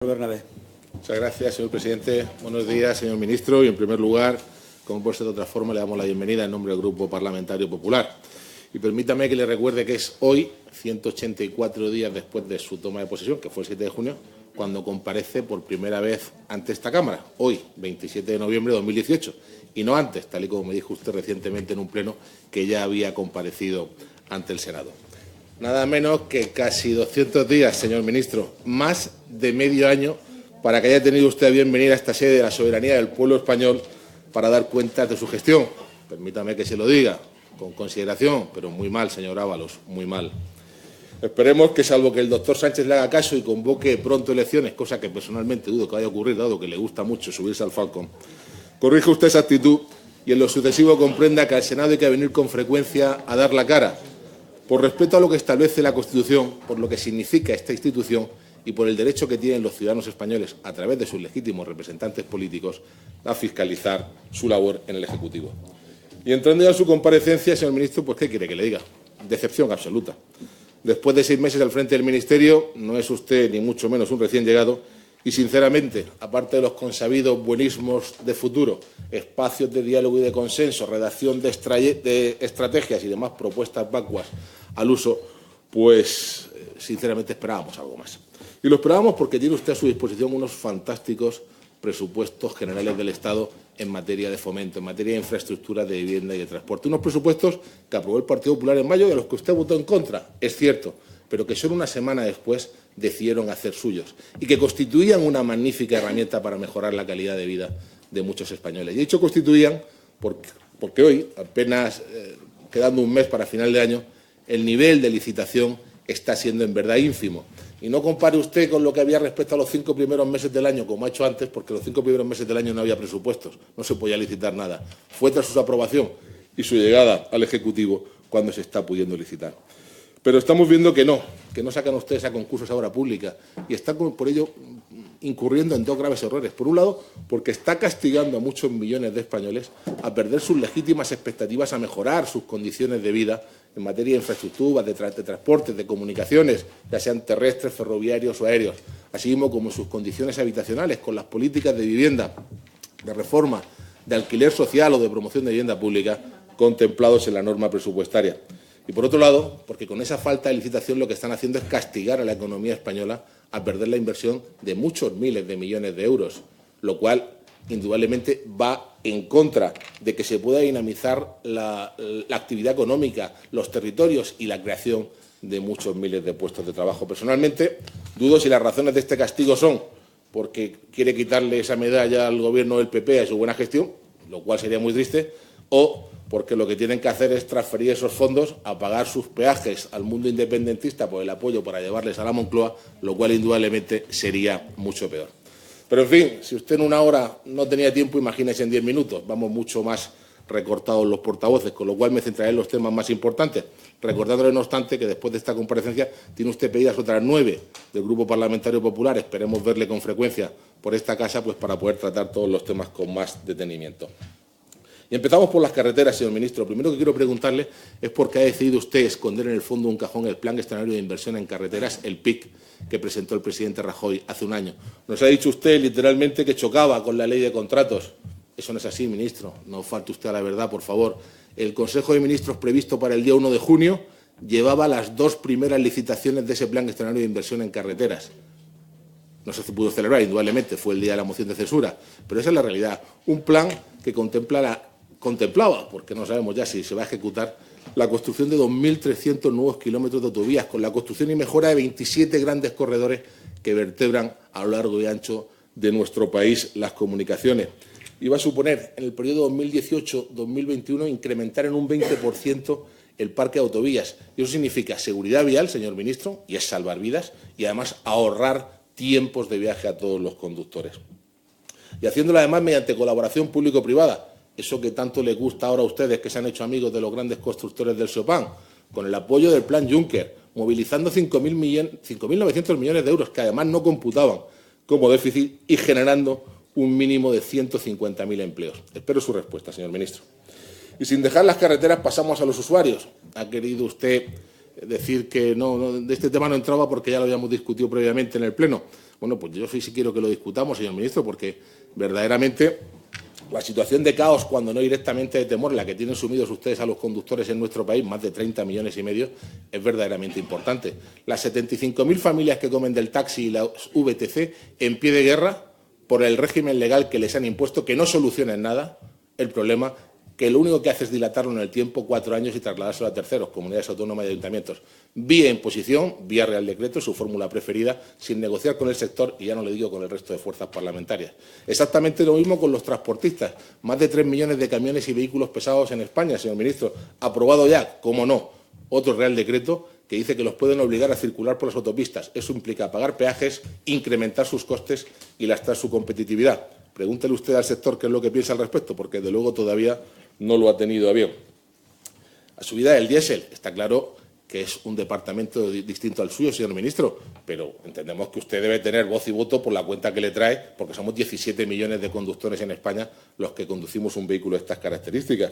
Bernabé. Muchas gracias, señor presidente. Buenos días, señor ministro. Y, en primer lugar, como puede ser de otra forma, le damos la bienvenida en nombre del Grupo Parlamentario Popular. Y permítame que le recuerde que es hoy, 184 días después de su toma de posesión, que fue el 7 de junio, cuando comparece por primera vez ante esta Cámara. Hoy, 27 de noviembre de 2018. Y no antes, tal y como me dijo usted recientemente en un pleno, que ya había comparecido ante el Senado. Nada menos que casi 200 días, señor ministro, más de medio año para que haya tenido usted a bien venir a esta sede de la soberanía del pueblo español para dar cuentas de su gestión. Permítame que se lo diga, con consideración, pero muy mal, señor Ábalos, muy mal. Esperemos que, salvo que el doctor Sánchez le haga caso y convoque pronto elecciones, cosa que personalmente dudo que vaya a ocurrir, dado que le gusta mucho subirse al Falcon, corrija usted esa actitud y en lo sucesivo comprenda que al Senado hay que venir con frecuencia a dar la cara, por respeto a lo que establece la Constitución, por lo que significa esta institución y por el derecho que tienen los ciudadanos españoles, a través de sus legítimos representantes políticos, a fiscalizar su labor en el Ejecutivo. Y entrando ya en su comparecencia, señor ministro, pues ¿qué quiere que le diga? Decepción absoluta. Después de 6 meses al frente del Ministerio, no es usted ni mucho menos un recién llegado y, sinceramente, aparte de los consabidos buenismos de futuro, espacios de diálogo y de consenso, redacción de estrategias y demás propuestas vacuas al uso, pues, sinceramente, esperábamos algo más. Y lo esperábamos porque tiene usted a su disposición unos fantásticos presupuestos generales del Estado en materia de fomento, en materia de infraestructura, de vivienda y de transporte. Unos presupuestos que aprobó el Partido Popular en mayo, de los que usted votó en contra, es cierto, pero que solo una semana después decidieron hacer suyos y que constituían una magnífica herramienta para mejorar la calidad de vida de muchos españoles. Y de hecho constituían porque hoy, apenas quedando un mes para final de año, el nivel de licitación está siendo en verdad ínfimo. Y no compare usted con lo que había respecto a los 5 primeros meses del año, como ha hecho antes, porque los 5 primeros meses del año no había presupuestos, no se podía licitar nada. Fue tras su aprobación y su llegada al Ejecutivo cuando se está pudiendo licitar. Pero estamos viendo que no sacan ustedes a concursos ahora pública y está por ello incurriendo en 2 graves errores. Por un lado, porque está castigando a muchos millones de españoles a perder sus legítimas expectativas a mejorar sus condiciones de vida en materia de infraestructura, de transportes, de comunicaciones, ya sean terrestres, ferroviarios o aéreos, así mismo como sus condiciones habitacionales, con las políticas de vivienda, de reforma, de alquiler social o de promoción de vivienda pública contemplados en la norma presupuestaria. Y, por otro lado, porque con esa falta de licitación lo que están haciendo es castigar a la economía española a perder la inversión de muchos miles de millones de euros, lo cual indudablemente va en contra de que se pueda dinamizar la actividad económica, los territorios y la creación de muchos miles de puestos de trabajo. Personalmente, dudo si las razones de este castigo son porque quiere quitarle esa medalla al Gobierno del PP a su buena gestión, lo cual sería muy triste, o porque lo que tienen que hacer es transferir esos fondos a pagar sus peajes al mundo independentista por el apoyo para llevarles a la Moncloa, lo cual indudablemente sería mucho peor. Pero, en fin, si usted en 1 hora no tenía tiempo, imagínese en 10 minutos. Vamos mucho más recortados los portavoces, con lo cual me centraré en los temas más importantes, recordándole, no obstante, que después de esta comparecencia tiene usted pedidas otras 9 del Grupo Parlamentario Popular. Esperemos verle con frecuencia por esta casa, pues para poder tratar todos los temas con más detenimiento. Y empezamos por las carreteras, señor ministro. Lo primero que quiero preguntarle es por qué ha decidido usted esconder en el fondo de un cajón el Plan Extraordinario de Inversión en Carreteras, el PIC, que presentó el presidente Rajoy hace un año. Nos ha dicho usted literalmente que chocaba con la ley de contratos. Eso no es así, ministro. No falte usted a la verdad, por favor. El Consejo de Ministros previsto para el día 1 de junio llevaba las 2 primeras licitaciones de ese Plan Extraordinario de Inversión en Carreteras. No se pudo celebrar, indudablemente, fue el día de la moción de censura, pero esa es la realidad. Un plan que contemplaba, porque no sabemos ya si se va a ejecutar, la construcción de 2.300 nuevos kilómetros de autovías, con la construcción y mejora de 27 grandes corredores que vertebran a lo largo y ancho de nuestro país las comunicaciones. Y va a suponer, en el periodo 2018-2021, incrementar en un 20% el parque de autovías. Y eso significa seguridad vial, señor ministro, y es salvar vidas, y además ahorrar tiempos de viaje a todos los conductores. Y haciéndolo además mediante colaboración público-privada, eso que tanto les gusta ahora a ustedes, que se han hecho amigos de los grandes constructores del Chopin, con el apoyo del Plan Juncker, movilizando 5.900 millones de euros, que además no computaban como déficit, y generando un mínimo de 150.000 empleos. Espero su respuesta, señor ministro. Y sin dejar las carreteras, pasamos a los usuarios. Ha querido usted decir que de este tema no entraba porque ya lo habíamos discutido previamente en el Pleno. Bueno, pues yo sí quiero que lo discutamos, señor ministro, porque verdaderamente la situación de caos, cuando no directamente de temor, la que tienen sumidos ustedes a los conductores en nuestro país, más de 30,5 millones, es verdaderamente importante. Las 75.000 familias que comen del taxi y la VTC en pie de guerra por el régimen legal que les han impuesto, que no soluciona en nada el problema, que lo único que hace es dilatarlo en el tiempo 4 años y trasladárselo a terceros, comunidades autónomas y ayuntamientos, vía imposición, vía Real Decreto, su fórmula preferida, sin negociar con el sector y ya no le digo con el resto de fuerzas parlamentarias. Exactamente lo mismo con los transportistas. Más de 3 millones de camiones y vehículos pesados en España, señor ministro. Aprobado ya, cómo no, otro Real Decreto que dice que los pueden obligar a circular por las autopistas. Eso implica pagar peajes, incrementar sus costes y lastrar su competitividad. Pregúntele usted al sector qué es lo que piensa al respecto, porque desde luego todavía no lo ha tenido a bien. La subida del diésel, está claro que es un departamento distinto al suyo, señor ministro, pero entendemos que usted debe tener voz y voto por la cuenta que le trae, porque somos 17 millones de conductores en España los que conducimos un vehículo de estas características.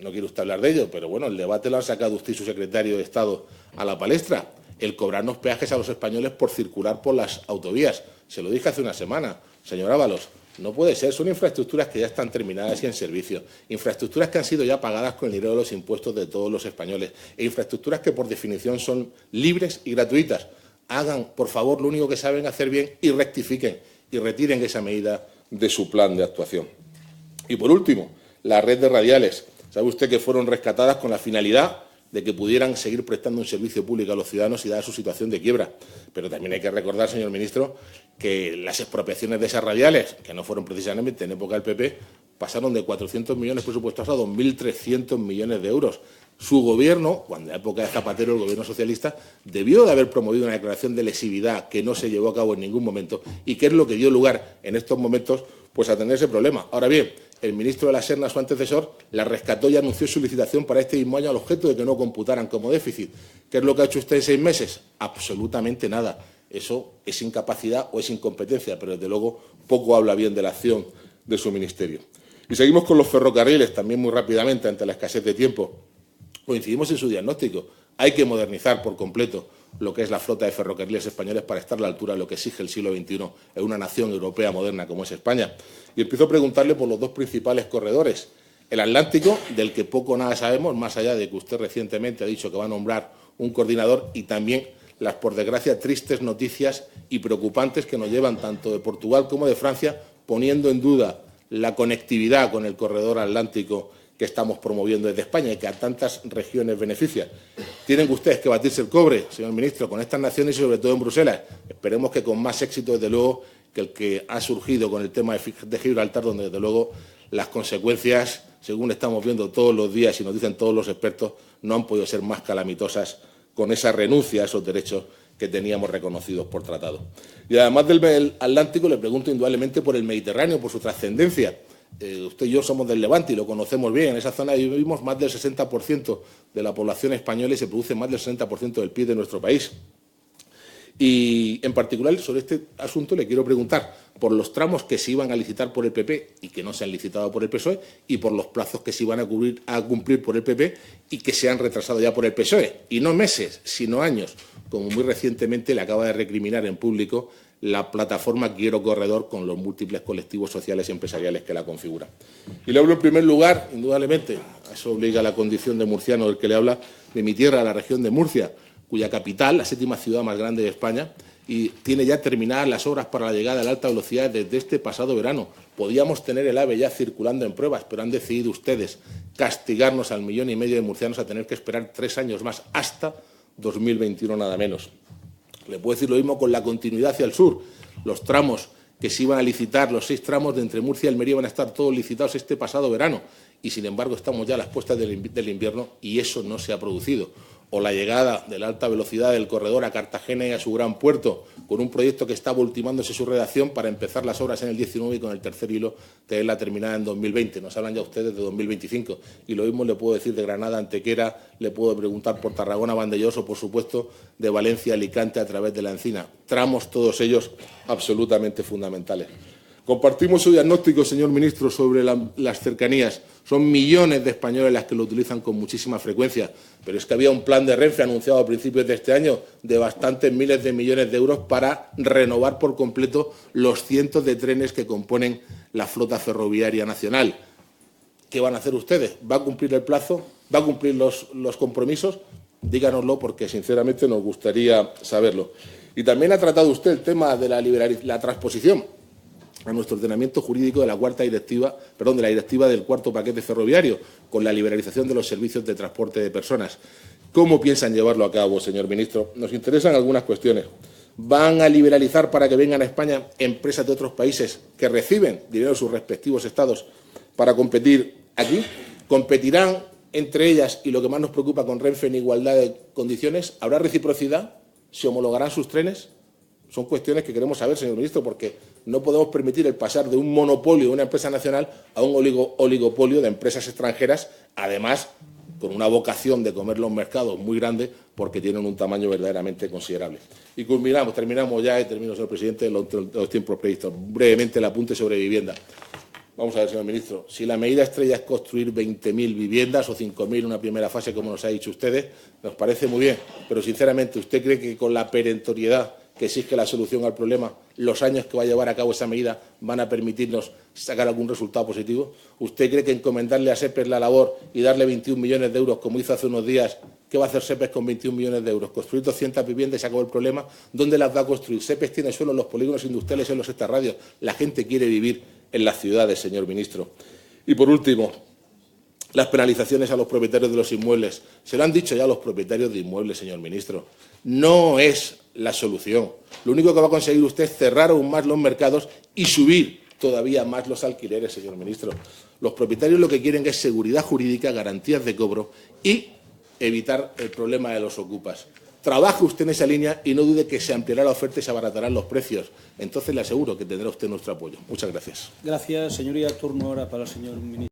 No quiere usted hablar de ello, pero bueno, el debate lo han sacado usted y su secretario de Estado a la palestra. El cobrarnos peajes a los españoles por circular por las autovías. Se lo dije hace una semana, señor Ábalos. No puede ser, son infraestructuras que ya están terminadas y en servicio, infraestructuras que han sido ya pagadas con el dinero de los impuestos de todos los españoles, e infraestructuras que por definición son libres y gratuitas. Hagan, por favor, lo único que saben hacer bien y rectifiquen y retiren esa medida de su plan de actuación. Y por último, la red de radiales. Sabe usted que fueron rescatadas con la finalidad de que pudieran seguir prestando un servicio público a los ciudadanos y dada su situación de quiebra. Pero también hay que recordar, señor ministro, que las expropiaciones de esas radiales, que no fueron precisamente en época del PP, pasaron de 400 millones presupuestados a 2.300 millones de euros. Su gobierno, cuando en la época de Zapatero, el gobierno socialista, debió de haber promovido una declaración de lesividad que no se llevó a cabo en ningún momento y que es lo que dio lugar en estos momentos pues, a tener ese problema. Ahora bien, el ministro de la Serna, su antecesor, la rescató y anunció su licitación para este mismo año al objeto de que no computaran como déficit. ¿Qué es lo que ha hecho usted en 6 meses? Absolutamente nada. Eso es incapacidad o es incompetencia, pero desde luego poco habla bien de la acción de su ministerio. Y seguimos con los ferrocarriles, también muy rápidamente, ante la escasez de tiempo. Coincidimos en su diagnóstico. Hay que modernizar por completo lo que es la flota de ferrocarriles españoles para estar a la altura de lo que exige el siglo XXI en una nación europea moderna como es España. Y empiezo a preguntarle por los dos principales corredores. El Atlántico, del que poco o nada sabemos, más allá de que usted recientemente ha dicho que va a nombrar un coordinador, y también las, por desgracia, tristes noticias y preocupantes que nos llevan tanto de Portugal como de Francia, poniendo en duda la conectividad con el corredor atlántico que estamos promoviendo desde España y que a tantas regiones beneficia. Tienen ustedes que batirse el cobre, señor ministro, con estas naciones y sobre todo en Bruselas. Esperemos que con más éxito, desde luego, que el que ha surgido con el tema de Gibraltar, donde, desde luego, las consecuencias, según estamos viendo todos los días y nos dicen todos los expertos, no han podido ser más calamitosas con esa renuncia a esos derechos que teníamos reconocidos por tratado. Y además del Atlántico, le pregunto indudablemente por el Mediterráneo, por su trascendencia. Usted y yo somos del Levante y lo conocemos bien. En esa zona vivimos más del 60% de la población española y se produce más del 60% del PIB de nuestro país. Y, en particular, sobre este asunto le quiero preguntar por los tramos que se iban a licitar por el PP y que no se han licitado por el PSOE y por los plazos que se iban a cumplir por el PP y que se han retrasado ya por el PSOE. Y no meses, sino años, como muy recientemente le acaba de recriminar en público la plataforma Quiero Corredor con los múltiples colectivos sociales y empresariales que la configuran. Y le hablo en primer lugar, indudablemente, a eso obliga la condición de murciano del que le habla, de mi tierra, la región de Murcia, cuya capital, la 7ª ciudad más grande de España, y tiene ya terminadas las obras para la llegada de la alta velocidad desde este pasado verano. Podíamos tener el AVE ya circulando en pruebas, pero han decidido ustedes castigarnos al 1,5 millones de murcianos a tener que esperar 3 años más, hasta 2021 nada menos. Le puedo decir lo mismo con la continuidad hacia el sur. Los tramos que se iban a licitar, los 6 tramos de entre Murcia y Almería, van a estar todos licitados este pasado verano. Y, sin embargo, estamos ya a las puertas del invierno y eso no se ha producido. O la llegada de la alta velocidad del corredor a Cartagena y a su gran puerto, con un proyecto que estaba ultimándose su redacción para empezar las obras en el 19 y con el tercer hilo tenerla terminada en 2020. Nos hablan ya ustedes de 2025. Y lo mismo le puedo decir de Granada, Antequera, le puedo preguntar por Tarragona, Vandellós o, por supuesto, de Valencia, Alicante a través de la Encina. Tramos todos ellos absolutamente fundamentales. Compartimos su diagnóstico, señor ministro, sobre las cercanías. Son millones de españoles las que lo utilizan con muchísima frecuencia, pero es que había un plan de Renfe anunciado a principios de este año de bastantes miles de millones de euros para renovar por completo los cientos de trenes que componen la flota ferroviaria nacional. ¿Qué van a hacer ustedes? ¿Va a cumplir el plazo? ¿Va a cumplir los compromisos? Díganoslo, porque sinceramente nos gustaría saberlo. Y también ha tratado usted el tema de la transposición a nuestro ordenamiento jurídico de la directiva del cuarto paquete ferroviario, con la liberalización de los servicios de transporte de personas. ¿Cómo piensan llevarlo a cabo, señor ministro? Nos interesan algunas cuestiones. ¿Van a liberalizar para que vengan a España empresas de otros países que reciben dinero de sus respectivos estados para competir aquí? ¿Competirán entre ellas, y lo que más nos preocupa, con Renfe en igualdad de condiciones? ¿Habrá reciprocidad? ¿Se homologarán sus trenes? Son cuestiones que queremos saber, señor ministro, porque no podemos permitir el pasar de un monopolio de una empresa nacional a un oligopolio de empresas extranjeras, además con una vocación de comer los mercados muy grande, porque tienen un tamaño verdaderamente considerable. Y terminamos ya, señor presidente, los tiempos previstos. Brevemente el apunte sobre vivienda. Vamos a ver, señor ministro, si la medida estrella es construir 20.000 viviendas o 5.000 en una primera fase, como nos ha dicho usted, nos parece muy bien, pero sinceramente, ¿usted cree que con la perentoriedad que exige la solución al problema, los años que va a llevar a cabo esa medida van a permitirnos sacar algún resultado positivo? ¿Usted cree que encomendarle a SEPES la labor y darle 21 millones de euros, como hizo hace unos días, qué va a hacer SEPES con 21 millones de euros? ¿Construir 200 viviendas y se acabó el problema? ¿Dónde las va a construir? SEPES tiene suelo en los polígonos industriales, en los extrarradios. La gente quiere vivir en las ciudades, señor ministro. Y, por último, las penalizaciones a los propietarios de los inmuebles. Se lo han dicho ya los propietarios de inmuebles, señor ministro. No es la solución. Lo único que va a conseguir usted es cerrar aún más los mercados y subir todavía más los alquileres, señor ministro. Los propietarios lo que quieren es seguridad jurídica, garantías de cobro y evitar el problema de los ocupas. Trabaje usted en esa línea y no dude que se ampliará la oferta y se abaratarán los precios. Entonces le aseguro que tendrá usted nuestro apoyo. Muchas gracias. Gracias, señoría. Turno ahora para el señor ministro.